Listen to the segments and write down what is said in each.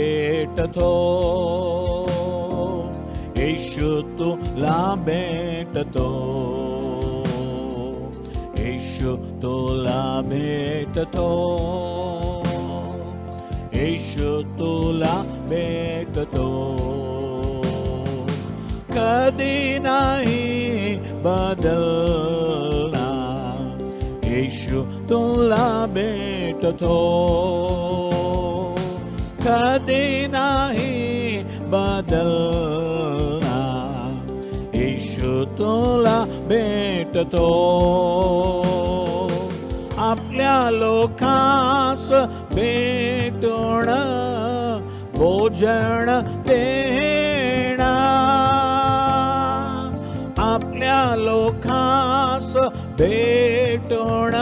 भेटतो, येशू तुला भेटतो, येशू तुला भेटतो, येशू तुला भेटतो. कधी नाही बदलणार, येशू तुला भेटतो, कधी नाही बदलणार, येशू तुला भेटतो. आपल्या लोकांस भेटून भोजन देणार, आपल्या लोकांस भेटून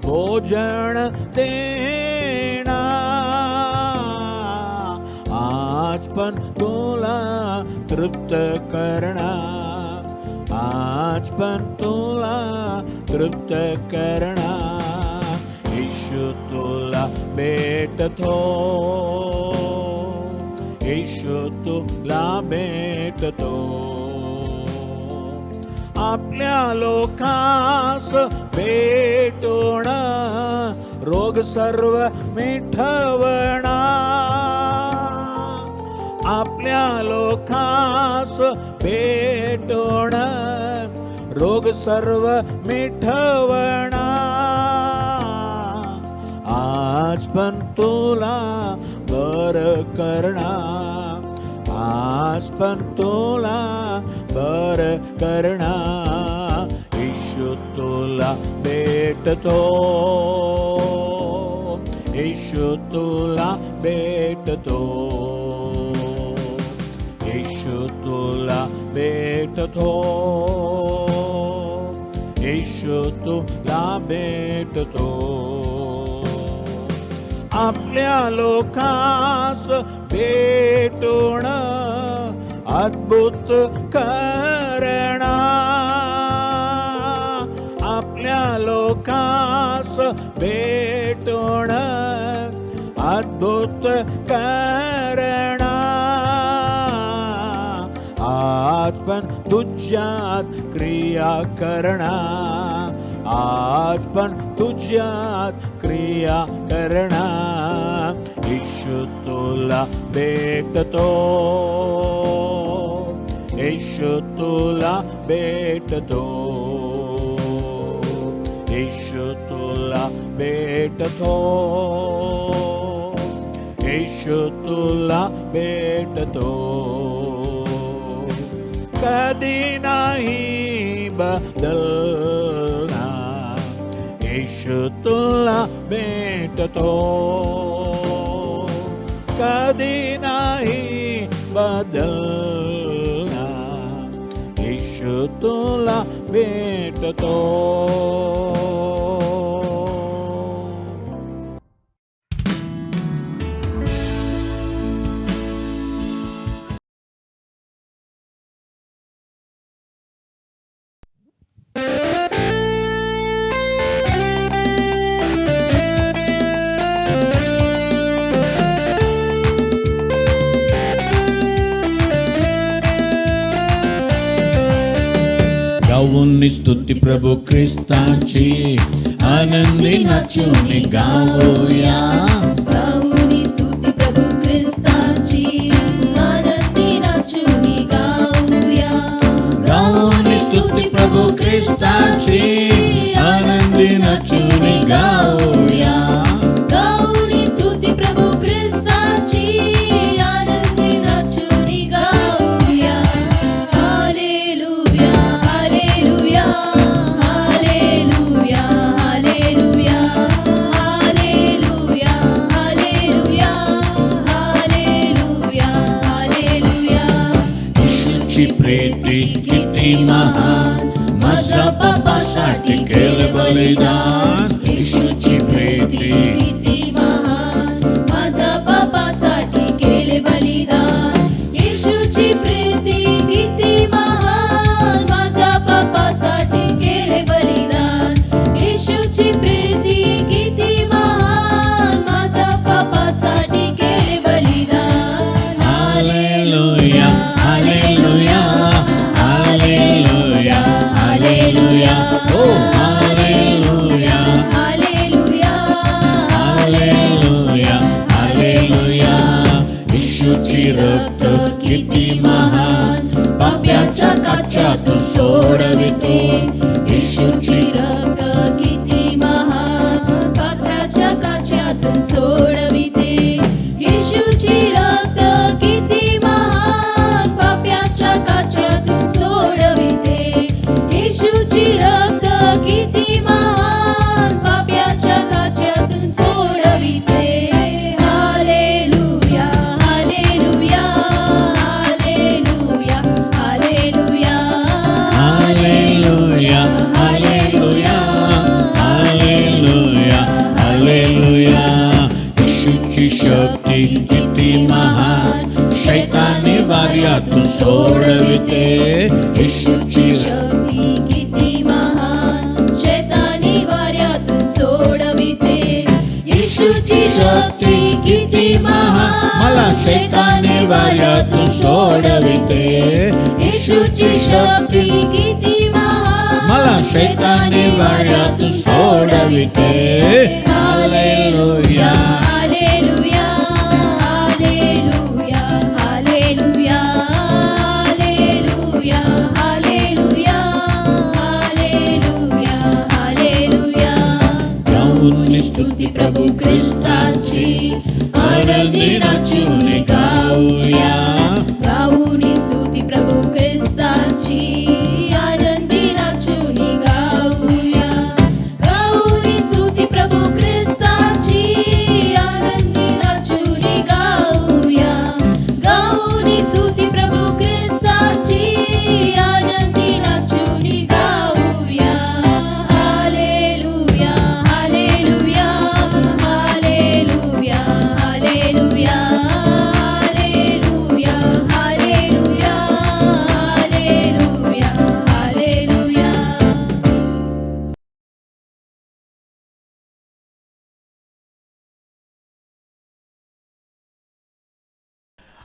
भोजन देणार. आज पण तुला तृप्त करणार, आज पण तुला तृप्त करणार. येशू तुला भेटतो, येशू तुला भेटतो. आपल्या लोकांस भेटून रोग सर्व मिटवणार, आपल्या लोकांस भेटून रोग सर्व मिटवणार. आज पण तुला बरं करणार, आज पण तुला बरं करणार. येशू तुला भेटतो, येशू तुला भेटतो, येशू तुला भेटतो, येशू तुला भेटतो. आपल्या लोकांस भेटून अद्भुत करणार, आपल्या लोकांस भेटून अद्भुत करणार. आज पण तुझ्यात क्रिया करणार, आज पण तुझ्यात क्रिया करणार. येशू तुला भेटतो, येशू तुला भेटतो, येशू तुला भेटतो, येशू तुला भेटतो. कधी नाही बदलणार, येशू तुला भेटतो, कधी नाही बदलणार, येशू तुला भेटतो. गाऊन स्तुती प्रभू ख्रिस्ताची, आनंदी नाचून गाऊया. गाऊन स्तुती प्रभू ख्रिस्ताची, आनंदी नाचून गाऊया. गाऊन स्तुती प्रभू ख्रिस्ताची, आनंदी नाचून गाऊया. गाऊन स्तुती प्रभू ख्रिस्ताची, आनंदी नाचून गाऊया. Hallelujah, hallelujah, hallelujah, hallelujah, hallelujah, hallelujah, hallelujah, hallelujah. येशूची प्रीती किती महान, माझ्या पापासाठी केले बलिदान. येशूची प्रीती किती महान, माझ्या पापासाठी केले बलिदान. येशूची प्रीती किती महान, माझ्या पापासाठी केले बलिदान. येशूची प्रीती किती महान, माझ्या पापासाठी केले बलिदान. येशूची रक्त किती महान, पाप्याच्या काच्यातून सोडविते. येशूची रक्त किती महान, पापाच्या काच्यातून सोडविते. येशूची रक्त किती महान, पाप्याच्या काच्यातून सोडविते. येशूची रक्त किती महान, पाप्याच्या काच्यातून सोडविते. Hallelujah, hallelujah, hallelujah, hallelujah. Hallelujah, hallelujah, hallelujah, hallelujah. येशूची शक्ती किती महान, शैतानी वार्यातून सोडविते. येशूची शक्ती किती महान, शैतानी वाऱ्यातून सोडविते. येशूची शक्ती किती महान, मला शैतानी वाऱ्यातून सोडविते. येशूची शक्ती किती महान, मला शैतानी वाऱ्यातून सोडविते. Hallelujah. Hallelujah, hallelujah, hallelujah, hallelujah, hallelujah, hallelujah, hallelujah. गाऊन स्तुती प्रभू ख्रिस्ताची, आनंदी नाचून गाऊया. गाऊन स्तुती प्रभू ख्रिस्ताची, आनंदी नाचून गाऊया. गाऊन स्तुती प्रभू ख्रिस्ताची, आनंदी नाचून गाऊया. गाऊन स्तुती प्रभू ख्रिस्ताची, आनंदी नाचून गाऊया. Hallelujah, hallelujah, hallelujah, hallelujah, hallelujah, hallelujah, hallelujah, hallelujah.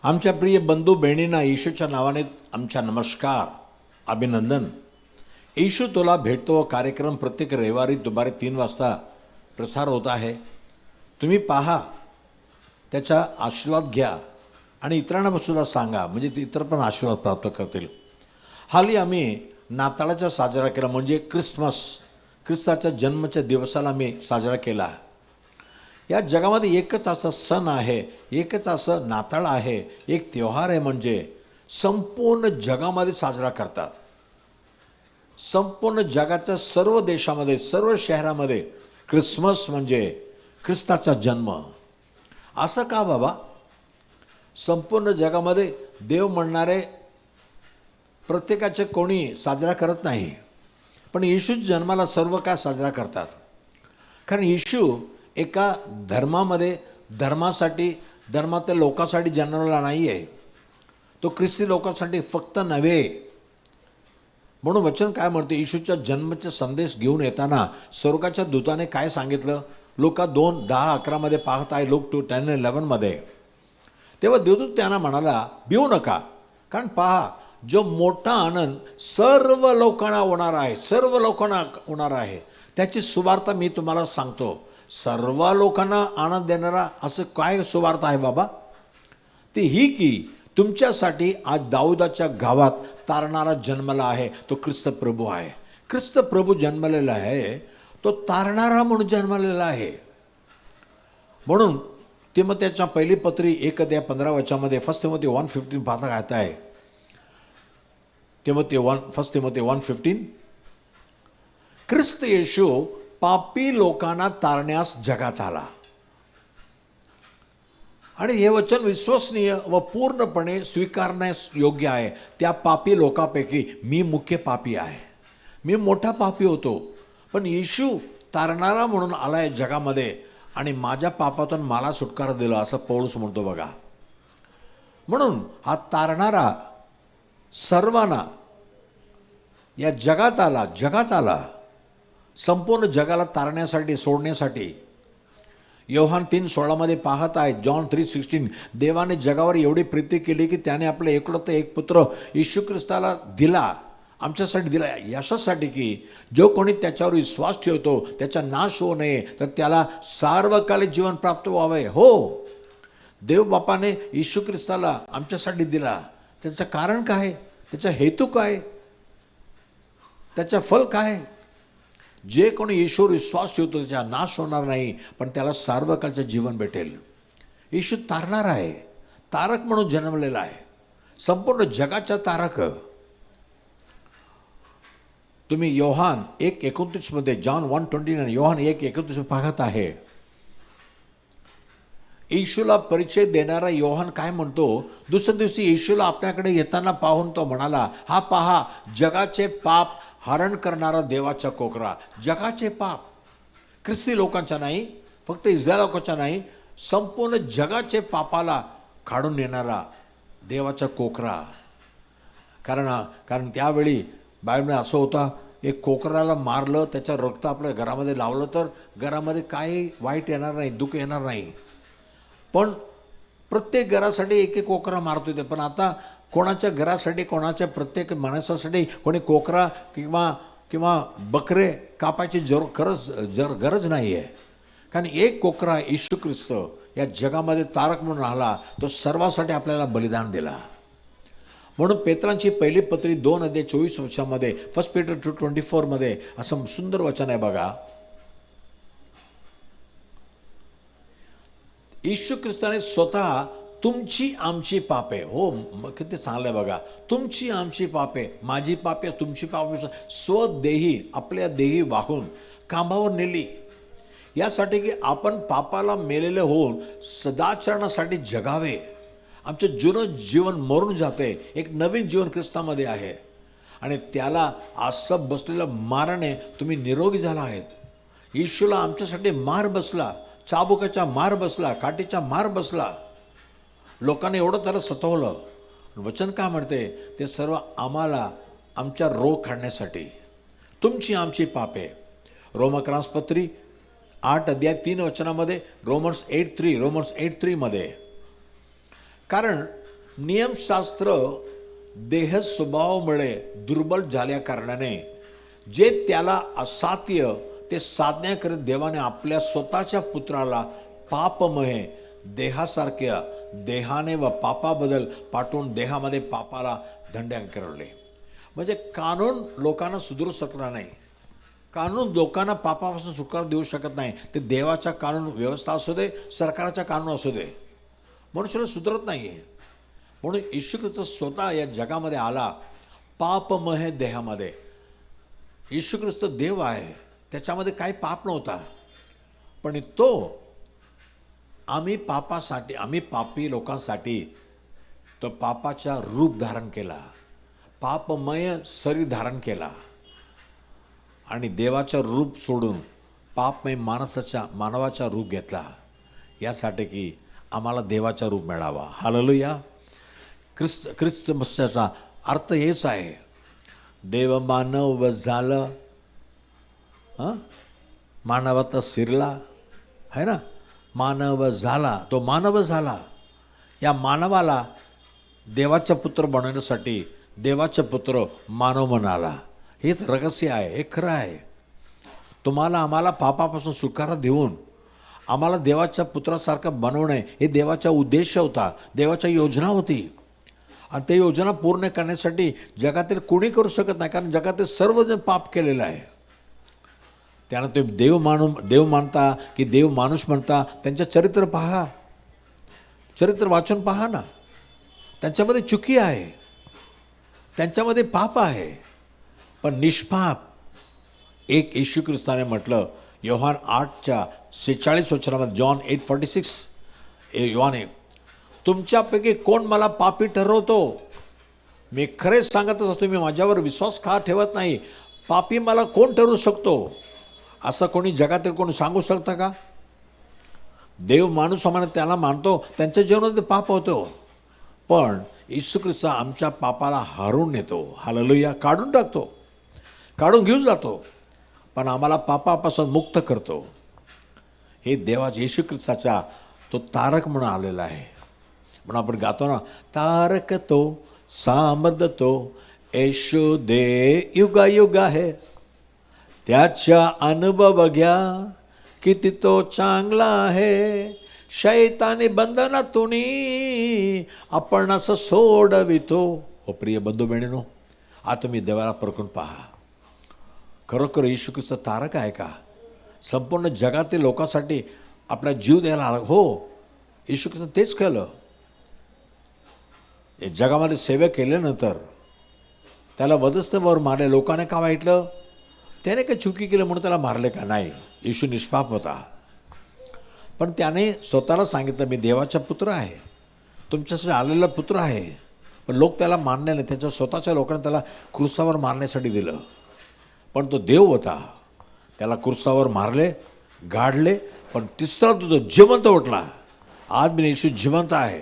आमच्या प्रिय बंधू बहिणींना येशूच्या नावाने आमच्या नमस्कार, अभिनंदन. येशू तुला भेटतो कार्यक्रम प्रत्येक रविवारी दुपारी 3 वाजता प्रसार होत आहे. तुम्ही पहा, त्याचा आशीर्वाद घ्या आणि इतरांना सुद्धा सांगा, म्हणजे ते इतर पण आशीर्वाद प्राप्त करतील. हाली आम्ही नाताळाचा साजरा केला, म्हणजे ख्रिस्ताच्या जन्माच्या दिवसाला आम्ही साजरा केला. या जगामध्ये एकच असा सण आहे, एकच असं नाताळ आहे, एक त्योहार आहे, म्हणजे संपूर्ण जगामध्ये साजरा करतात. संपूर्ण जगाच्या सर्व देशामध्ये, सर्व शहरामध्ये ख्रिसमस म्हणजे ख्रिस्ताचा जन्म. असं का बाबा? संपूर्ण जगामध्ये देव म्हणणारे प्रत्येकाचे कोणी साजरा करत नाही, पण येशूच्या जन्माला सर्व काय साजरा करतात. कारण येशू एका धर्मातल्या लोकांसाठी जन्मला नाही आहे, तो ख्रिस्ती लोकांसाठी फक्त नव्हे. म्हणून वचन काय म्हणते, येशूच्या जन्माचे संदेश घेऊन येताना स्वर्गाच्या दूताने काय सांगितलं? लूका 2:10-11 मध्ये पाहत आहे, लूक 2:10-11 मध्ये. तेव्हा देवदूत त्यांना म्हणाला, भिवू नका, कारण पहा, जो मोठा आनंद सर्व लोकांना होणार आहे, सर्व लोकांना होणार आहे, त्याची सुवार्ता मी तुम्हाला सांगतो. सर्व लोकांना आनंद देणारा असं काय सुवार्ता आहे बाबा? ती ही की तुमच्यासाठी आज दाऊदाच्या गावात तारणारा जन्मला आहे, तो ख्रिस्त प्रभू आहे. ख्रिस्त प्रभू जन्मलेला आहे, तो तारणारा म्हणून जन्मलेला आहे. म्हणून तिमोथेच्या पहिली पत्री 1:15 फर्स्ट तिमोथी 1:15 पाहता काय आहे? फर्स्ट तिमोथी 1:15, ख्रिस्त येशू पापी लोकांना तारण्यास जगात आला. आणि हे वचन विश्वसनीय व पूर्णपणे स्वीकारण्यास योग्य आहे. त्या पापी लोकांपैकी मी मुख्य पापी आहे, मी मोठा पापी होतो, पण येशू तारणारा म्हणून आला आहे जगामध्ये आणि माझ्या पापातून मला सुटकारा दिला, असं पौलुस म्हणतो बघा. म्हणून हा तारणारा सर्वांना या जगात आला, संपूर्ण जगाला तारण्यासाठी, सोडण्यासाठी. योहान 3:16 पाहत आहे, जॉन 3:16, देवाने जगावर एवढी प्रीती केली की त्याने आपले एकुलता एक पुत्र येशू ख्रिस्ताला दिला, आमच्यासाठी दिला, यासाठी की जो कोणी त्याच्यावर विश्वास ठेवतो त्याचा नाश होऊ नये, तर त्याला सार्वकालिक जीवन प्राप्त व्हावे. हो, देव बापाने येशू ख्रिस्ताला आमच्यासाठी दिला, त्याचं कारण काय, त्याचा हेतू काय, त्याचं फल काय? जे कोणी येशूवर विश्वास ठेवतो त्याचा नाश होणार नाही, पण त्याला सार्वकालचं जीवन भेटेल. येशू तारणार आहे, तारक म्हणून जन्मलेला आहे, संपूर्ण जगाचा तारक. तुम्ही योहान 1:29 मध्ये, जॉन 1:29, योहान 1:29 पाहत आहे. येशूला परिचय देणारा योहान काय म्हणतो, दुसऱ्या दिवशी येशूला आपल्याकडे येताना पाहून तो म्हणाला, हा पहा जगाचे पाप हरण करणारा देवाचा कोकरा. जगाचे पाप, ख्रिस्ती लोकांचा नाही, फक्त इस्रायल लोकांचा नाही, संपूर्ण जगाचे पापाला काढून नेणारा देवाचा कोकरा. कारण त्यावेळी बायबलमध्ये असं होतं, एक कोकराला मारलं, त्याचं रक्त आपल्या घरामध्ये लावलं तर घरामध्ये काही वाईट येणार नाही, दुःख येणार नाही. पण प्रत्येक घरासाठी एक एक कोकरा मारत होते. पण आता कोणाच्या घरासाठी, कोणाच्या प्रत्येक माणसासाठी कोणी कोकरा किंवा बकरे कापायची गरज नाही आहे. कारण एक कोकरा येशू ख्रिस्त या जगामध्ये तारक म्हणून आला, तो सर्वासाठी आपल्याला बलिदान दिला. म्हणून पेत्रांची पहिली पत्री 2:24 फर्स्ट पीटर 2:24 असं सुंदर वचन आहे बघा. येशू ख्रिस्ताने स्वतः तुमची आमची पापे, हो किती चांगलं आहे बघा, तुमची आमची पापे, माझी पापे, तुमची पापे स्वदेही आपल्या देही वाहून खांबावर नेली, यासाठी की आपण पापाला मेलेले होऊन सदाचरणासाठी जगावे. आमचं जुनं जीवन मरून जाते, एक नवीन जीवन ख्रिस्तामध्ये आहे. आणि त्याला आसप बसलेलं माराने तुम्ही निरोगी झाला आहेत. येशूला आमच्यासाठी मार बसला, चाबुकाचा मार बसला, काठीचा मार बसला. लोकांनी एवढं त्याला सतवलं. वचन काय म्हणते, ते सर्व आम्हाला आमच्या रोग काढण्यासाठी, तुमची आमची पापे. रोमक्रॉसपत्री 8:3 रोमन्स 8:3 कारण नियमशास्त्र देह स्वभावामुळे दुर्बल झाल्या कारणाने जे त्याला असाध्य ते साधण्याकरिता देवाने आपल्या स्वतःच्या पुत्राला पापमय देहासारख्या देहाने व पापाबद्दल पाठवून देहामध्ये पापाला दंडांकरवले. म्हणजे कानून लोकांना सुधरू शकला नाही, कानून लोकांना पापापासून सुटका देऊ शकत नाही. ते देवाचा कानून व्यवस्था असू दे, सरकारचा कानून असू दे, मनुष्याला सुधरत नाही आहे. म्हणून येशू ख्रिस्त स्वतः या जगामध्ये आला पापमय देहामध्ये. येशू ख्रिस्त देव आहे, त्याच्यामध्ये काही पाप नव्हता, पण तो आम्ही पापी लोकांसाठी तो पापाचा रूप धारण केला, पापमय शरीर धारण केला आणि देवाचं रूप सोडून पापमय मानवाचा रूप घेतला, यासाठी की आम्हाला देवाचा रूप मिळावा. हालेलुया. ख्रिस्तमसाचा अर्थ हेच आहे, देव मानव झालं, मानवात शिरला आहे ना, मानव झाला, तो मानव झाला. या मानवाला देवाचा पुत्र बनवण्यासाठी देवाचा पुत्र मानव म्हणाला. हेच रहस्य आहे, हे खरं आहे. तुम्हाला आम्हाला पापापासून सुटकारा देऊन आम्हाला देवाच्या पुत्रासारखं बनवणे हे देवाचा उद्देश होता, देवाची योजना होती. आणि ते योजना पूर्ण करण्यासाठी जगातील कोणी करू शकत नाही, कारण जगातील सर्वजण पाप केलेलं आहे. त्यानं ते देव मानता की देव माणूस म्हणता, त्यांचं चरित्र पहा, चरित्र वाचन पहा ना. त्यांच्यामध्ये चुकी आहे, त्यांच्यामध्ये पाप आहे, पण निष्पाप एक येशू ख्रिस्ताने म्हटलं योहान 8:46 जॉन 8:46 योहाने, तुमच्यापैकी कोण मला पापी ठरवतो? मी खरेच सांगत असतो, मी माझ्यावर विश्वास का ठेवत नाही, पापी मला कोण ठरवू शकतो? असं कोणी जगातील कोणी सांगू शकतं का? देव माणूस आम्हाला त्याला मानतो, त्यांच्या जीवनात पाप होतो, पण येशू ख्रिस्त आमच्या पापाला हारून नेतो. हालेलुया. काढून टाकतो, काढून घेऊन जातो, पण आम्हाला पापापासून मुक्त करतो. हे देवाच्या येशू ख्रिस्ताचा तो तारक म्हणून आलेला आहे. म्हणून आपण गातो ना, तारक तो सामर्थ तो येशू दे युगा युग आहे, त्याचा अनुभव घ्या किती तो चांगला आहे, शैतानी बंधनातून आपण असं सोडवितो. हो प्रिय बंधू बहिणीनो, आता तुम्ही देवाला परखून पहा. खरोखर येशू ख्रिस्त तारक आहे का? संपूर्ण जगातील लोकांसाठी आपला जीव द्यायला आला. हो, येशू ख्रिस्त तेच केलं. हे जगामध्ये सेवा केल्यानंतर त्याला वधस्तंभावर मारले. लोकांनी का वाईटलं? त्याने काय चुकी केलं म्हणून त्याला मारले का? नाही, येशू निष्पाप होता. पण त्याने स्वतःला सांगितलं, मी देवाचा पुत्र आहे, तुमच्यासाठी आलेला पुत्र आहे. पण लोक त्याला मानले नाही. त्याच्या स्वतःच्या लोकांनी त्याला क्रूसावर मारण्यासाठी दिलं. पण तो देव होता. त्याला क्रूसावर मारले, गाडले, पण तिसरा तो जिवंत उठला. आज मी येशू जिवंत आहे.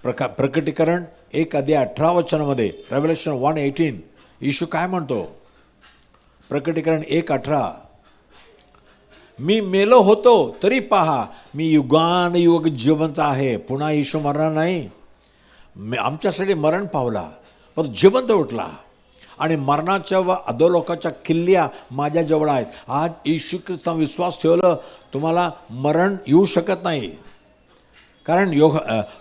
प्रकटीकरण 1:18 रेव्हलेशन 1:18 येशू काय म्हणतो? प्रकटीकरण 1:18, मी मेलो होतो तरी पहा मी युगानुयुग जिवंत आहे. पुन्हा येशू मरणार नाही. आमच्यासाठी मरण पावला, पण जिवंत उठला. आणि मरणाच्या व अधोलोकाच्या किल्ल्या माझ्याजवळ आहेत. आज येशू ख्रिस्तावर विश्वास ठेवलं, तुम्हाला मरण येऊ शकत नाही. कारण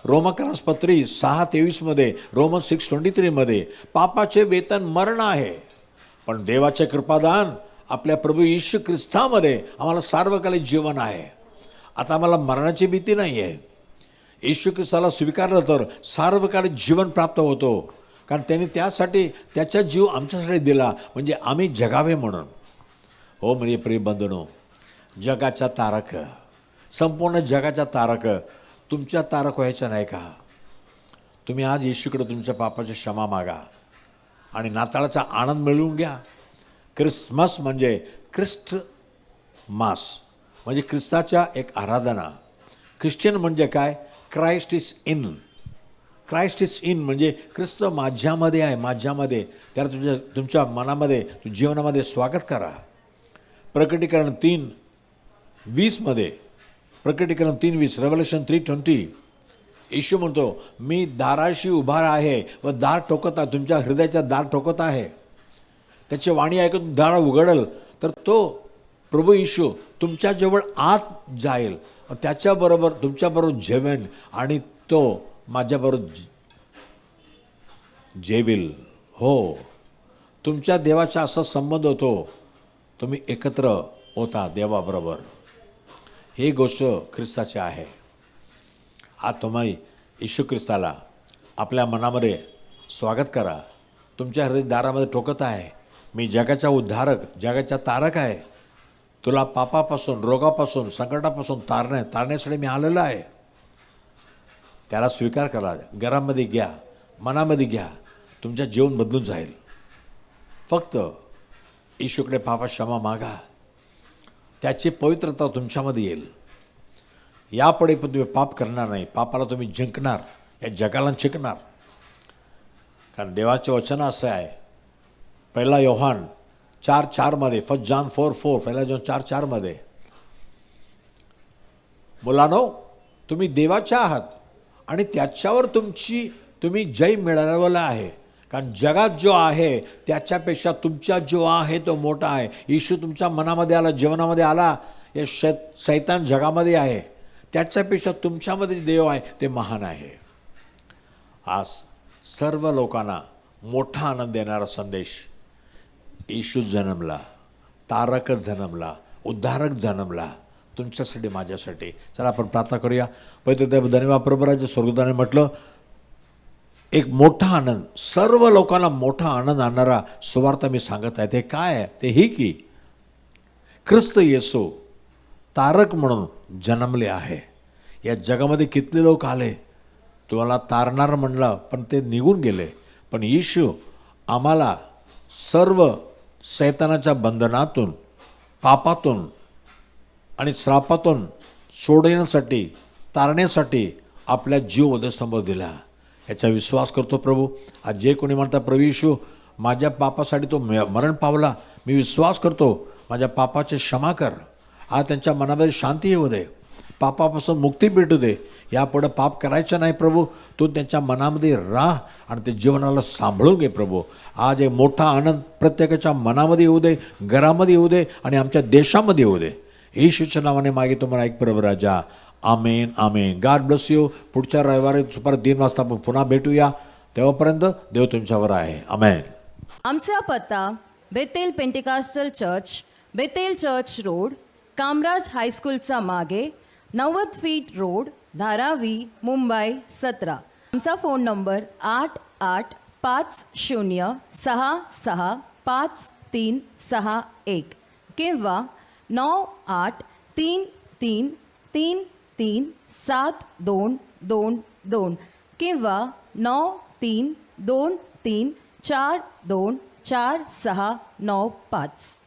रोमकरांपत्री 6:23 रोमन 6:23 पापाचे वेतन मरण आहे, पण देवाचे कृपादान आपल्या प्रभू येशू ख्रिस्तामध्ये आम्हाला सार्वकालिक जीवन आहे. आता आम्हाला मरणाची भीती नाही आहे. येशू ख्रिस्ताला स्वीकारलं तर सार्वकालिक जीवन प्राप्त होतो. कारण त्यांनी त्यासाठी त्याचा जीव आमच्यासाठी दिला, म्हणजे आम्ही जगावे म्हणून. हो म्हणजे प्रिय बंधूंनो, जगाचा तारक, संपूर्ण जगाचा तारक तुमच्या तारक व्हायचं नाही का? तुम्ही आज येशूकडे तुमच्या पापाची क्षमा मागा आणि नाताळाचा आनंद मिळवून घ्या. ख्रिसमस म्हणजे ख्रिस्ट मास, म्हणजे ख्रिस्ताच्या एक आराधना. ख्रिश्चन म्हणजे काय? Christ is in. Christ is in म्हणजे ख्रिस्त माझ्यामध्ये आहे, माझ्यामध्ये. त्याला तुमच्या मनामध्ये, जीवनामध्ये स्वागत करा. प्रकटीकरण 3:20 प्रकटीकरण 3:20 रेव्हलेशन 3:20 येशू म्हणतो, मी दाराशी उभा आहे व दार ठोकत आहे. तुमच्या हृदयाच्या दार ठोकत आहे. त्याची वाणी ऐकून दार उघडल तर तो प्रभू येशू तुमच्याजवळ आत जाईल, त्याच्याबरोबर तुमच्याबरोबर जेवेन आणि तो माझ्याबरोबर जेविल. हो, तुमच्या देवाचा असा संबंध होतो, तुम्ही एकत्र होता देवाबरोबर. ही गोष्ट ख्रिस्ताची आहे. आज तुम्ही येशू ख्रिस्ताला आपल्या मनामध्ये स्वागत करा. तुमच्या हृदय दारामध्ये ठोकत आहे, मी जगाचा उद्धारक, जगाचा तारक आहे. तुला पापापासून, रोगापासून, संकटापासून तारण्यासाठी मी आलेलो आहे. त्याला स्वीकार करा. घरामध्ये घ्या, मनामध्ये घ्या. तुमच्या जीवन बदलून जाईल. फक्त येशूकडे पापा क्षमा मागा, त्याची पवित्रता तुमच्यामध्ये येईल. यापुढे पण तुम्ही पाप करणार नाही. पापाला तुम्ही जिंकणार, या जगाला जिंकणार. कारण देवाचे वचन असं आहे, 1 योहान 4:4 1 जॉन 4:4 1 जॉन 4:4 मुलांनो, तुम्ही देवाच्या आहात आणि त्याच्यावर तुम्ही जय मिळवला आहे. कारण जगात जो आहे त्याच्यापेक्षा तुमचा जो आहे तो मोठा आहे. येशू तुमच्या मनामध्ये आला, जीवनामध्ये आला. हे शैतान जगामध्ये आहे, त्याच्यापेक्षा तुमच्यामध्ये देव आहे ते महान आहे. आज सर्व लोकांना मोठा आनंद देणारा संदेश, येशू जन्मला, तारक जन्मला, उद्धारक जन्मला तुमच्यासाठी, माझ्यासाठी. चला आपण प्रार्थना करूया. पवित्र देव, धन्यवाद प्रभुराजे. स्वर्गदूताने म्हटलं, एक मोठा आनंद, सर्व लोकांना मोठा आनंद आणणारा सुवार्ता मी सांगत आहे. ते काय आहे? ते ही की ख्रिस्त येशू तारक म्हणून जन्मले आहे. या जगामध्ये किती लोक आले, तुम्हाला तारणार म्हणलं पण ते निघून गेले. पण येशू आम्हाला सर्व शैतानाच्या बंधनातून, पापातून आणि श्रापातून सोडण्यासाठी, तारण्यासाठी आपल्या जीव वधस्तंभ दिला. याचा विश्वास करतो प्रभू. आज जे कोणी म्हणतात, प्रभू येशू माझ्या पापासाठी तो मरण पावला, मी विश्वास करतो, माझ्या पापाचे क्षमा कर. आज त्यांच्या मनामध्ये शांती येऊ दे, पापापासून मुक्ती भेटू दे. यापुढं पाप करायचं नाही प्रभू. तू त्यांच्या मनामध्ये राह आणि ते जीवनाला सांभाळून घे प्रभू. आज एक मोठा आनंद प्रत्येकाच्या मनामध्ये येऊ दे, घरामध्ये येऊ दे आणि आमच्या देशामध्ये येऊ दे. येशूच्या नावाने मागितो मला ऐक प्रभू राजा. Amen amen. God bless you. पुढच्या रविवारी परत 3 वाजता आपण पुन्हा भेटूया. तेव्हापर्यंत देव तुमच्यावर आहे. आमेन. आमचा पत्ता Bethel Pentecostal church, Bethel church road, Kamaraj हायस्कूलचा मागे, 90 फीट रोड, धारावी, मुंबई 17. आमचा फोन नंबर 8856653531 किंवा 9833333722 किंवा 932334249695.